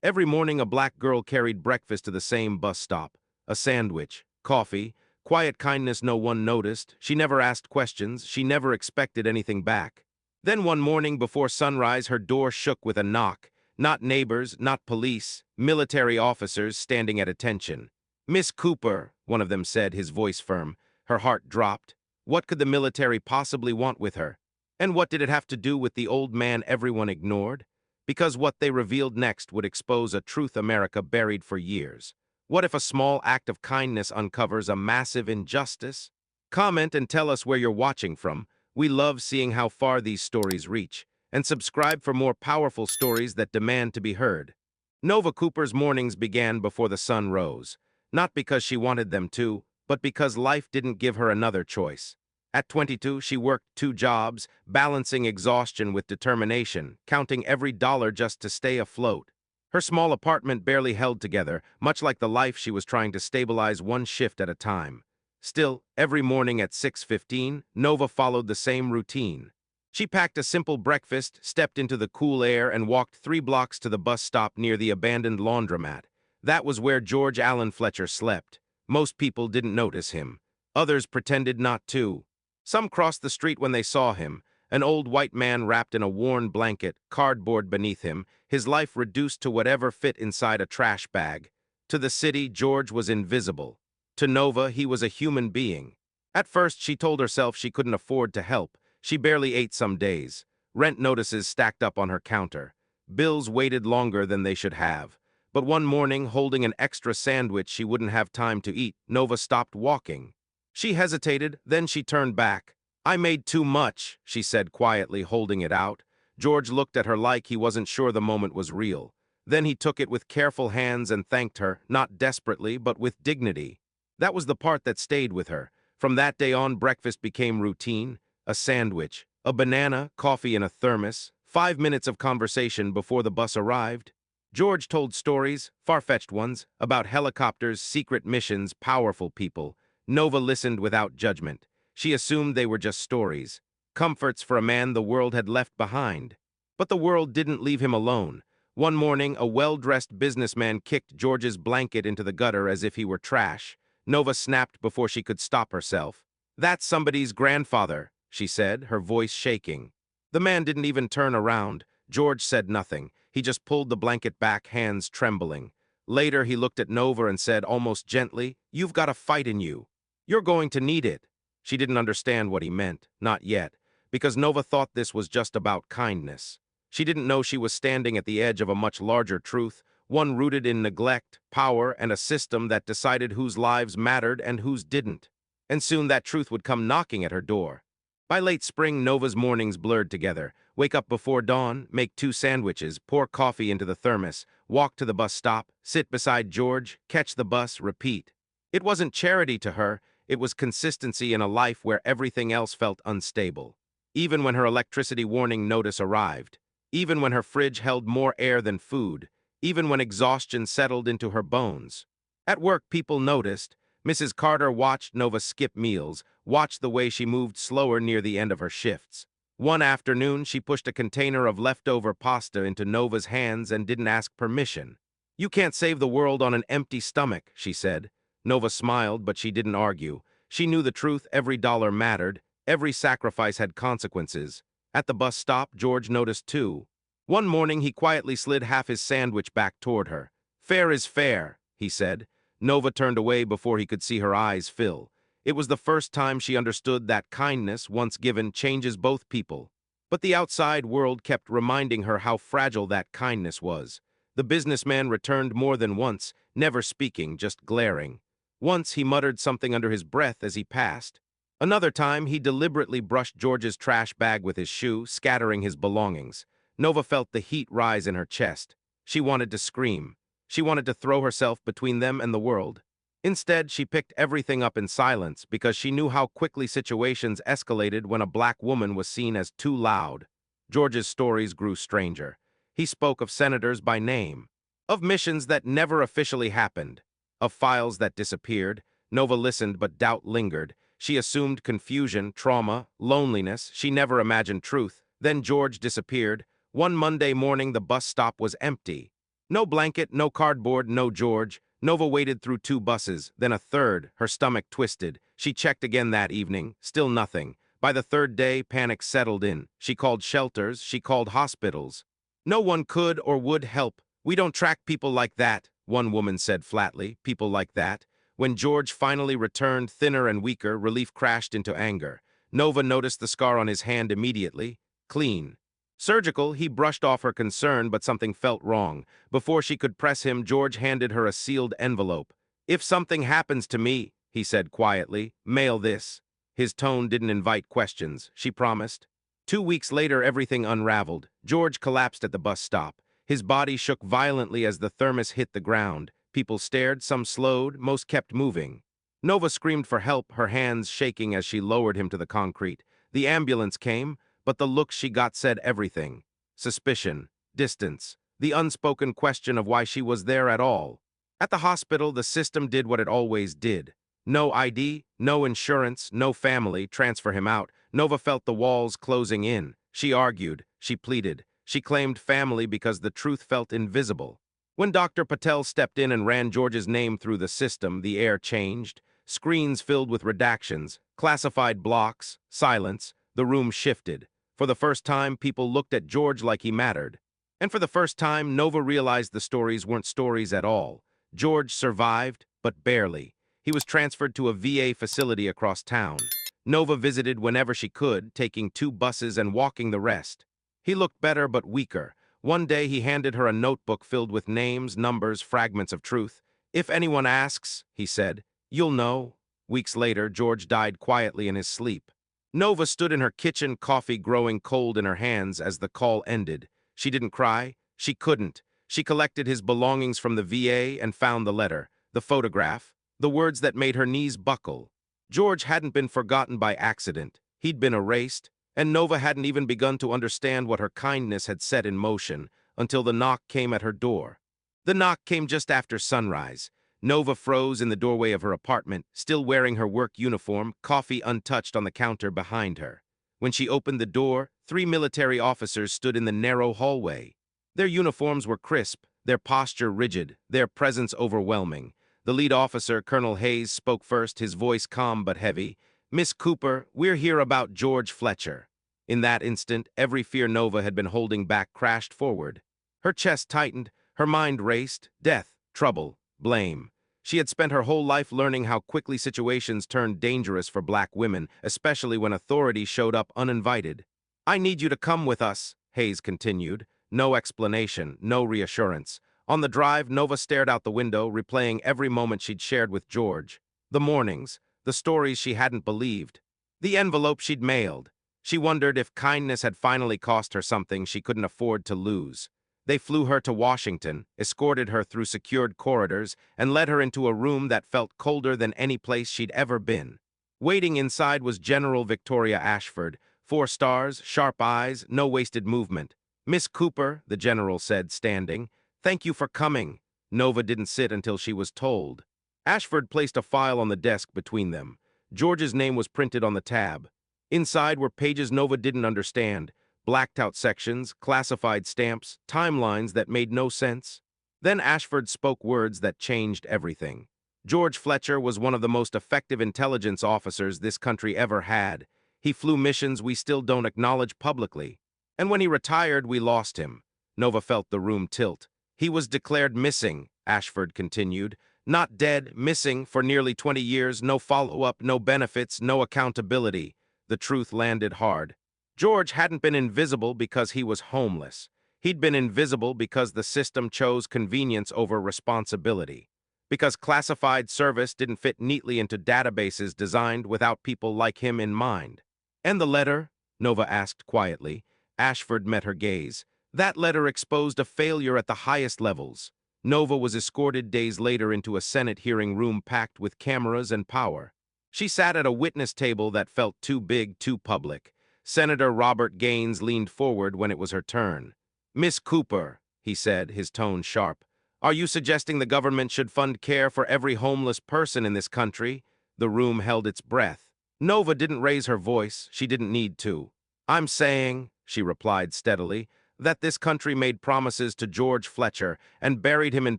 Every morning, a black girl carried breakfast to the same bus stop. A sandwich, coffee, quiet kindness no one noticed. She never asked questions. She never expected anything back. Then one morning before sunrise, her door shook with a knock. Not neighbors, not police, military officers standing at attention. "Miss Cooper," one of them said, his voice firm. Her heart dropped. What could the military possibly want with her? And what did it have to do with the old man everyone ignored? Because what they revealed next would expose a truth America buried for years. What if a small act of kindness uncovers a massive injustice? Comment and tell us where you're watching from. We love seeing how far these stories reach. And subscribe for more powerful stories that demand to be heard. Nova Cooper's mornings began before the sun rose. Not because she wanted them to, but because life didn't give her another choice. At 22, she worked 2 jobs, balancing exhaustion with determination, counting every dollar just to stay afloat. Her small apartment barely held together, much like the life she was trying to stabilize one shift at a time. Still, every morning at 6:15, Nova followed the same routine. She packed a simple breakfast, stepped into the cool air, and walked 3 blocks to the bus stop near the abandoned laundromat. That was where George Allen Fletcher slept. Most people didn't notice him. Others pretended not to. Some crossed the street when they saw him, an old white man wrapped in a worn blanket, cardboard beneath him, his life reduced to whatever fit inside a trash bag. To the city, George was invisible. To Nova, he was a human being. At first, she told herself she couldn't afford to help. She barely ate some days. Rent notices stacked up on her counter. Bills waited longer than they should have. But one morning, holding an extra sandwich she wouldn't have time to eat, Nova stopped walking. She hesitated, then she turned back. "I made too much," she said quietly, holding it out. George looked at her like he wasn't sure the moment was real. Then he took it with careful hands and thanked her, not desperately, but with dignity. That was the part that stayed with her. From that day on, breakfast became routine. A sandwich, a banana, coffee in a thermos, 5 minutes of conversation before the bus arrived. George told stories, far-fetched ones, about helicopters, secret missions, powerful people. Nova listened without judgment. She assumed they were just stories, comforts for a man the world had left behind. But the world didn't leave him alone. One morning, a well-dressed businessman kicked George's blanket into the gutter as if he were trash. Nova snapped before she could stop herself. "That's somebody's grandfather," she said, her voice shaking. The man didn't even turn around. George said nothing. He just pulled the blanket back, hands trembling. Later, he looked at Nova and said almost gently, "You've got a fight in you. You're going to need it." She didn't understand what he meant, not yet, because Nova thought this was just about kindness. She didn't know she was standing at the edge of a much larger truth, one rooted in neglect, power, and a system that decided whose lives mattered and whose didn't. And soon that truth would come knocking at her door. By late spring, Nova's mornings blurred together. Wake up before dawn, make 2 sandwiches, pour coffee into the thermos, walk to the bus stop, sit beside George, catch the bus, repeat. It wasn't charity to her, it was consistency in a life where everything else felt unstable. Even when her electricity warning notice arrived, even when her fridge held more air than food, even when exhaustion settled into her bones. At work, people noticed. Mrs. Carter watched Nova skip meals, watched the way she moved slower near the end of her shifts. One afternoon, she pushed a container of leftover pasta into Nova's hands and didn't ask permission. "You can't save the world on an empty stomach," she said. Nova smiled, but she didn't argue. She knew the truth: every dollar mattered, every sacrifice had consequences. At the bus stop, George noticed too. One morning, he quietly slid half his sandwich back toward her. "Fair is fair," he said. Nova turned away before he could see her eyes fill. It was the first time she understood that kindness, once given, changes both people. But the outside world kept reminding her how fragile that kindness was. The businessman returned more than once, never speaking, just glaring. Once he muttered something under his breath as he passed. Another time, he deliberately brushed George's trash bag with his shoe, scattering his belongings. Nova felt the heat rise in her chest. She wanted to scream. She wanted to throw herself between them and the world. Instead, she picked everything up in silence because she knew how quickly situations escalated when a black woman was seen as too loud. George's stories grew stranger. He spoke of senators by name, of missions that never officially happened, of files that disappeared. Nova listened, but doubt lingered. She assumed confusion, trauma, loneliness. She never imagined truth. Then George disappeared. One Monday morning, the bus stop was empty. No blanket, no cardboard, no George. Nova waited through 2 buses, then a third, her stomach twisted. She checked again that evening, still nothing. By the third day, panic settled in. She called shelters, she called hospitals. No one could or would help. We don't track people like that, one woman said flatly, people like that. When George finally returned, thinner and weaker, relief crashed into anger. Nova noticed the scar on his hand immediately. Clean. Surgical, he brushed off her concern, but something felt wrong. Before she could press him, George handed her a sealed envelope. If something happens to me, he said quietly, mail this. His tone didn't invite questions, she promised. 2 weeks later, everything unraveled. George collapsed at the bus stop. His body shook violently as the thermos hit the ground. People stared, some slowed, most kept moving. Nova screamed for help, her hands shaking as she lowered him to the concrete. The ambulance came, but the look she got said everything. Suspicion, distance, the unspoken question of why she was there at all. At the hospital, the system did what it always did. No ID, no insurance, no family, transfer him out. Nova felt the walls closing in. She argued, she pleaded. She claimed family because the truth felt invisible. When Dr. Patel stepped in and ran George's name through the system, the air changed. Screens filled with redactions, classified blocks, silence. The room shifted. For the first time, people looked at George like he mattered. And for the first time, Nova realized the stories weren't stories at all. George survived, but barely. He was transferred to a VA facility across town. Nova visited whenever she could, taking 2 buses and walking the rest. He looked better but weaker. One day he handed her a notebook filled with names, numbers, fragments of truth. If anyone asks, he said, you'll know. Weeks later, George died quietly in his sleep. Nova stood in her kitchen, coffee growing cold in her hands as the call ended. She didn't cry. She couldn't. She collected his belongings from the VA and found the letter, the photograph, the words that made her knees buckle. George hadn't been forgotten by accident. He'd been erased, and Nova hadn't even begun to understand what her kindness had set in motion until the knock came at her door. The knock came just after sunrise. Nova froze in the doorway of her apartment, still wearing her work uniform, coffee untouched on the counter behind her. When she opened the door, 3 military officers stood in the narrow hallway. Their uniforms were crisp, their posture rigid, their presence overwhelming. The lead officer, Colonel Hayes, spoke first, his voice calm but heavy. Miss Cooper, we're here about George Fletcher. In that instant, every fear Nova had been holding back crashed forward. Her chest tightened, her mind raced. Death, trouble, blame. She had spent her whole life learning how quickly situations turned dangerous for black women, especially when authority showed up uninvited. I need you to come with us, Hayes continued. No explanation, no reassurance. On the drive, Nova stared out the window, replaying every moment she'd shared with George. The mornings, the stories she hadn't believed, the envelope she'd mailed. She wondered if kindness had finally cost her something she couldn't afford to lose. They flew her to Washington, escorted her through secured corridors, and led her into a room that felt colder than any place she'd ever been. Waiting inside was General Victoria Ashford, 4 stars, sharp eyes, no wasted movement. Miss Cooper, the general said, standing, thank you for coming. Nova didn't sit until she was told. Ashford placed a file on the desk between them. George's name was printed on the tab. Inside were pages Nova didn't understand, blacked-out sections, classified stamps, timelines that made no sense. Then Ashford spoke words that changed everything. George Fletcher was one of the most effective intelligence officers this country ever had. He flew missions we still don't acknowledge publicly. And when he retired, we lost him. Nova felt the room tilt. He was declared missing, Ashford continued. Not dead, missing for nearly 20 years, no follow-up, no benefits, no accountability. The truth landed hard. George hadn't been invisible because he was homeless. He'd been invisible because the system chose convenience over responsibility. Because classified service didn't fit neatly into databases designed without people like him in mind. And the letter? Nova asked quietly. Ashford met her gaze. That letter exposed a failure at the highest levels. Nova was escorted days later into a Senate hearing room packed with cameras and power. She sat at a witness table that felt too big, too public. Senator Robert Gaines leaned forward when it was her turn. Miss Cooper, he said, his tone sharp, are you suggesting the government should fund care for every homeless person in this country? The room held its breath. Nova didn't raise her voice. She didn't need to. I'm saying, she replied steadily, That this country made promises to George Fletcher and buried him in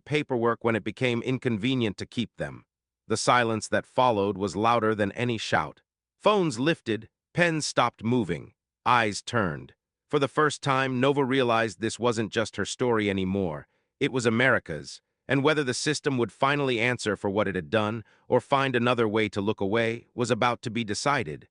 paperwork when it became inconvenient to keep them. The silence that followed was louder than any shout. Phones lifted, pens stopped moving, eyes turned. For the first time, Nova realized this wasn't just her story anymore. It was America's, and whether the system would finally answer for what it had done or find another way to look away was about to be decided.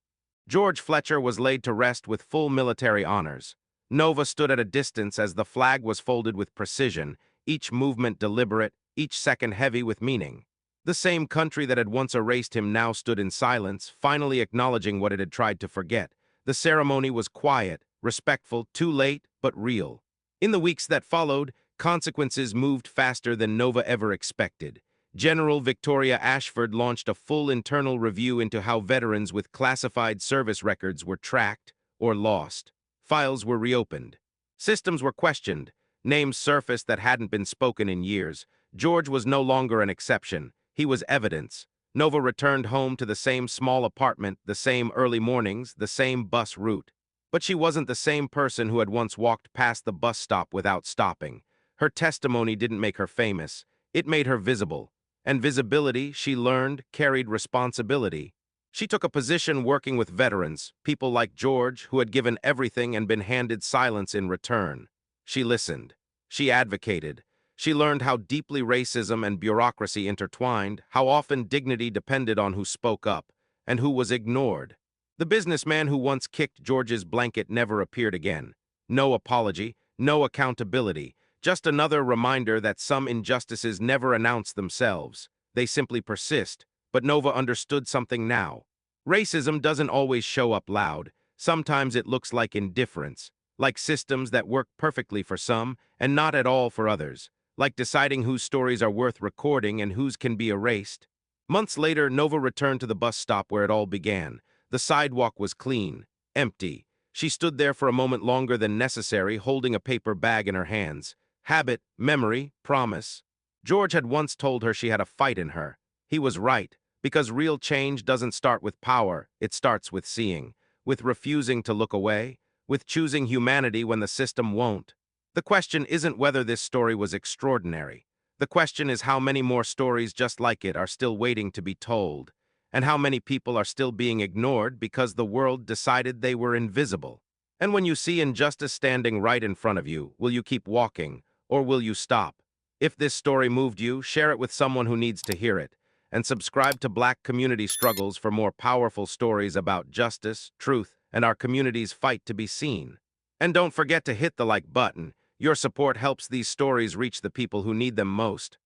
George Fletcher was laid to rest with full military honors. Nova stood at a distance as the flag was folded with precision, each movement deliberate, each second heavy with meaning. The same country that had once erased him now stood in silence, finally acknowledging what it had tried to forget. The ceremony was quiet, respectful, too late, but real. In the weeks that followed, consequences moved faster than Nova ever expected. General Victoria Ashford launched a full internal review into how veterans with classified service records were tracked or lost. Files were reopened. Systems were questioned. Names surfaced that hadn't been spoken in years. George was no longer an exception. He was evidence. Nova returned home to the same small apartment, the same early mornings, the same bus route. But she wasn't the same person who had once walked past the bus stop without stopping. Her testimony didn't make her famous. It made her visible. And visibility, she learned, carried responsibility. She took a position working with veterans, people like George, who had given everything and been handed silence in return. She listened. She advocated. She learned how deeply racism and bureaucracy intertwined, how often dignity depended on who spoke up, and who was ignored. The businessman who once kicked George's blanket never appeared again. No apology, no accountability, just another reminder that some injustices never announce themselves. They simply persist. But Nova understood something now. Racism doesn't always show up loud. Sometimes it looks like indifference, like systems that work perfectly for some and not at all for others, like deciding whose stories are worth recording and whose can be erased. Months later, Nova returned to the bus stop where it all began. The sidewalk was clean, empty. She stood there for a moment longer than necessary, holding a paper bag in her hands. Habit, memory, promise. George had once told her she had a fight in her. He was right, because real change doesn't start with power, it starts with seeing, with refusing to look away, with choosing humanity when the system won't. The question isn't whether this story was extraordinary. The question is how many more stories just like it are still waiting to be told, and how many people are still being ignored because the world decided they were invisible. And when you see injustice standing right in front of you, will you keep walking, or will you stop? If this story moved you, share it with someone who needs to hear it. And subscribe to Black Community Struggles for more powerful stories about justice, truth, and our community's fight to be seen. And don't forget to hit the like button. Your support helps these stories reach the people who need them most.